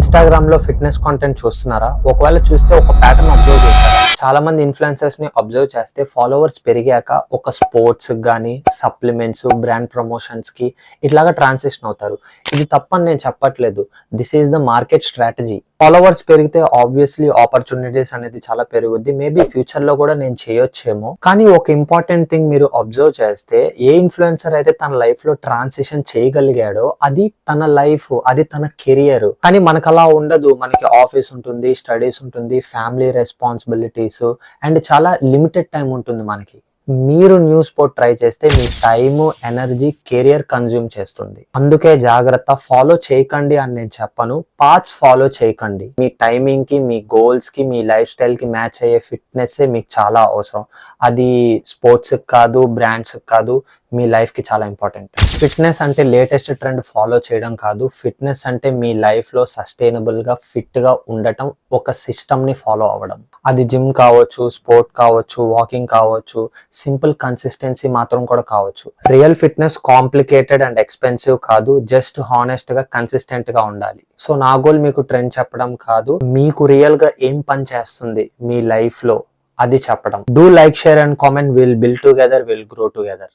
Instagram లో fitness content చూస్తున్నారా? ఒకవేళ చూస్తే ఒక ప్యాటర్న్ అబ్జర్వ్ చేస్తారా? చాలా మంది ఇన్ఫ్లుయెన్సర్స్ ని అబ్జర్వ్ చేస్తే ఫాలోవర్స్ పెరిగాక ఒక స్పోర్ట్స్ గానీ సప్లిమెంట్స్ బ్రాండ్ ప్రమోషన్స్ కి ఇట్లాగా ట్రాన్సిషన్ అవుతారు. ఇది తప్పని నేను చెప్పట్లేదు. This is the market strategy. Followers పెరిగితే ఆబ్వియస్లీ ఆపర్చునిటీస్ అనేది చాలా పెరుగుద్ది. మేబీ ఫ్యూచర్ లో కూడా నేను చేయొచ్చేమో. కానీ ఒక ఇంపార్టెంట్ థింగ్ మీరు అబ్జర్వ్ చేస్తే, ఏ ఇన్ఫ్లుయెన్సర్ అయితే తన లైఫ్ లో ట్రాన్సిషన్ చేయగలిగాడో అది తన లైఫ్, అది తన కెరియర్. కానీ మనకు అలా ఉండదు. మనకి ఆఫీస్ ఉంటుంది, స్టడీస్ ఉంటుంది, ఫ్యామిలీ రెస్పాన్సిబిలిటీస్ అండ్ చాలా లిమిటెడ్ టైం ఉంటుంది మనకి. మీరు న్యూ స్పోర్ట్ ట్రై చేస్తే మీ టైమ్, ఎనర్జీ, కెరియర్ కన్జ్యూమ్ చేస్తుంది. అందుకే జాగ్రత్త. ఫాలో చేయకండి అని నేను చెప్పను, పాత్స్ ఫాలో చేయకండి. మీ టైమింగ్ కి, మీ గోల్స్ కి, మీ లైఫ్ స్టైల్ కి మ్యాచ్ అయ్యే ఫిట్నెస్ మీకు చాలా అవసరం. అది స్పోర్ట్స్ కాదు, బ్రాండ్స్ కాదు, మీ లైఫ్ కి చాలా ఇంపార్టెంట్. ఫిట్నెస్ అంటే లేటెస్ట్ ట్రెండ్ ఫాలో చేయడం కాదు. ఫిట్నెస్ అంటే మీ లైఫ్ లో సస్టైనబుల్ గా ఫిట్ గా ఉండటం, ఒక సిస్టమ్ ని ఫాలో అవ్వడం. అది జిమ్ కావచ్చు, స్పోర్ట్ కావచ్చు, వాకింగ్ కావచ్చు, సింపుల్ కన్సిస్టెన్సీ మాత్రం కూడా కావచ్చు. Real fitness complicated and expensive కాదు, జస్ట్ హానెస్ట్ గా కన్సిస్టెంట్ గా ఉండాలి. సో నా గోల్ మీకు ట్రెండ్ చెప్పడం కాదు, మీకు రియల్ గా ఏం పని చేస్తుంది మీ లైఫ్ లో అది చెప్పడం. Do like, share and comment. Will build together, will grow together.